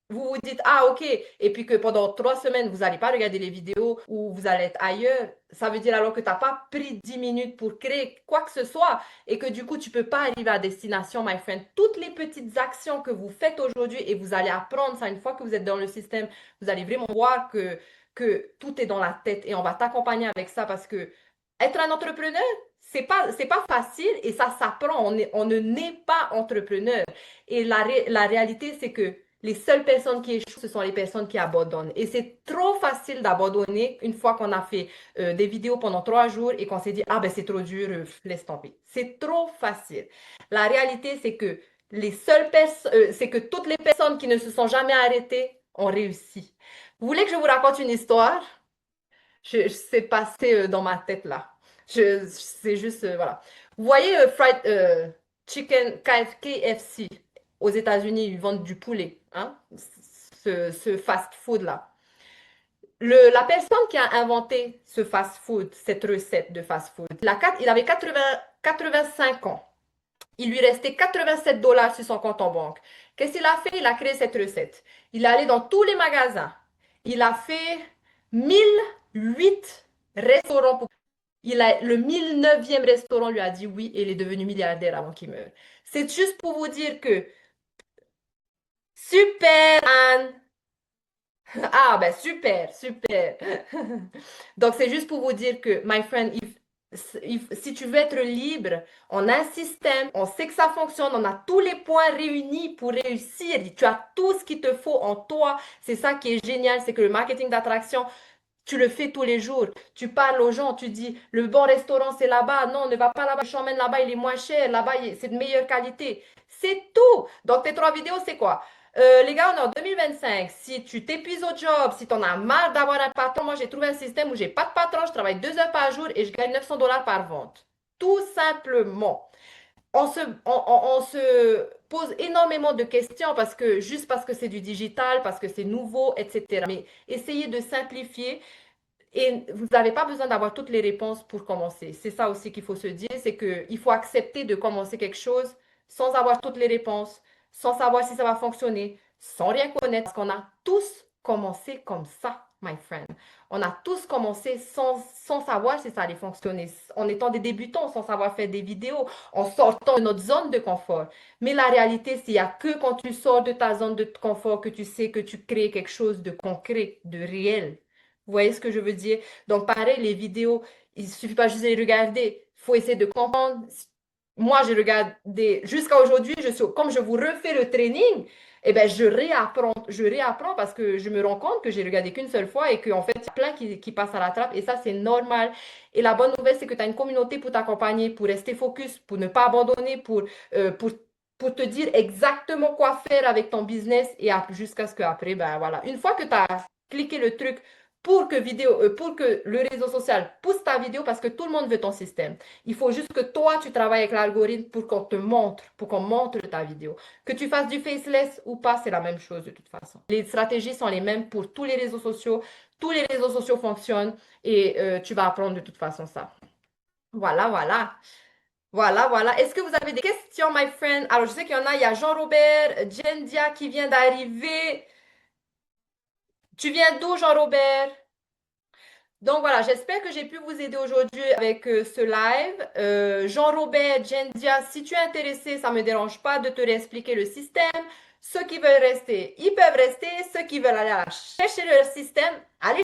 vous vous dites, ah, ok, et puis que pendant 3 semaines, vous n'allez pas regarder les vidéos ou vous allez être ailleurs, ça veut dire alors que tu n'as pas pris 10 minutes pour créer quoi que ce soit et que du coup, tu ne peux pas arriver à destination, my friend. Toutes les petites actions que vous faites aujourd'hui et vous allez apprendre ça une fois que vous êtes dans le système, vous allez vraiment voir que tout est dans la tête et on va t'accompagner avec ça parce que être un entrepreneur, c'est pas facile et ça s'apprend. On ne naît pas entrepreneur. Et la réalité, c'est que les seules personnes qui échouent, ce sont les personnes qui abandonnent. Et c'est trop facile d'abandonner une fois qu'on a fait des vidéos pendant 3 jours et qu'on s'est dit, ah ben c'est trop dur, laisse tomber. C'est trop facile. La réalité, c'est que c'est que toutes les personnes qui ne se sont jamais arrêtées ont réussi. Vous voulez que je vous raconte une histoire? C'est passé dans ma tête là. C'est juste, voilà. Vous voyez fried chicken KFC aux États-Unis, ils vendent du poulet, hein? Ce fast-food là. La personne qui a inventé ce fast-food, cette recette de fast-food, il avait 85 ans. Il lui restait 87 $ sur son compte en banque. Qu'est-ce qu'il a fait? Il a créé cette recette. Il est allé dans tous les magasins. Il a fait 1008 restaurants. Le 1009e restaurant lui a dit oui et il est devenu milliardaire avant qu'il meure. C'est juste pour vous dire que super, Anne. Ah, ben super, super. Donc, c'est juste pour vous dire que, my friend, si tu veux être libre, on a un système, on sait que ça fonctionne, on a tous les points réunis pour réussir. Tu as tout ce qu'il te faut en toi. C'est ça qui est génial, c'est que le marketing d'attraction, tu le fais tous les jours. Tu parles aux gens, tu dis, le bon restaurant, c'est là-bas. Non, ne va pas là-bas. Je t'emmène là-bas, il est moins cher. Là-bas, c'est de meilleure qualité. C'est tout. Donc, tes 3 vidéos, c'est quoi? Les gars, on est en 2025. Si tu t'épuises au job, si tu en as marre d'avoir un patron, moi, j'ai trouvé un système où j'ai pas de patron, je travaille 2 heures par jour et je gagne 900 $ par vente. Tout simplement. On se pose énormément de questions juste parce que c'est du digital, parce que c'est nouveau, etc. Mais essayez de simplifier et vous n'avez pas besoin d'avoir toutes les réponses pour commencer. C'est ça aussi qu'il faut se dire, c'est qu'il faut accepter de commencer quelque chose sans avoir toutes les réponses, sans savoir si ça va fonctionner, sans rien connaître. Parce qu'on a tous commencé comme ça, my friend. On a tous commencé sans savoir si ça allait fonctionner, en étant des débutants, sans savoir faire des vidéos, en sortant de notre zone de confort. Mais la réalité, c'est qu'il n'y a que quand tu sors de ta zone de confort que tu sais que tu crées quelque chose de concret, de réel. Vous voyez ce que je veux dire? Donc, pareil, les vidéos, il ne suffit pas juste de les regarder. Il faut essayer de comprendre. Moi, j'ai regardé jusqu'à aujourd'hui, comme je vous refais le training, eh ben, je réapprends parce que je me rends compte que j'ai regardé qu'une seule fois et qu'en fait, il y a plein qui passent à la trappe et ça, c'est normal. Et la bonne nouvelle, c'est que tu as une communauté pour t'accompagner, pour rester focus, pour ne pas abandonner, pour te dire exactement quoi faire avec ton business et jusqu'à ce qu'après, ben voilà. Une fois que tu as cliqué le truc, pour que le réseau social pousse ta vidéo parce que tout le monde veut ton système. Il faut juste que toi, tu travailles avec l'algorithme pour qu'on te montre, pour qu'on montre ta vidéo. Que tu fasses du faceless ou pas, c'est la même chose de toute façon. Les stratégies sont les mêmes pour tous les réseaux sociaux. Tous les réseaux sociaux fonctionnent et tu vas apprendre de toute façon ça. Voilà, voilà. Voilà, voilà. Est-ce que vous avez des questions, my friend? Alors, je sais qu'il y en a. Il y a Jean-Robert, Jendia qui vient d'arriver. Tu viens d'où, Jean-Robert? Donc voilà, j'espère que j'ai pu vous aider aujourd'hui avec ce live. Jean-Robert, Jendia, si tu es intéressé, ça ne me dérange pas de te réexpliquer le système. Ceux qui veulent rester, ils peuvent rester. Ceux qui veulent aller chercher leur système, allez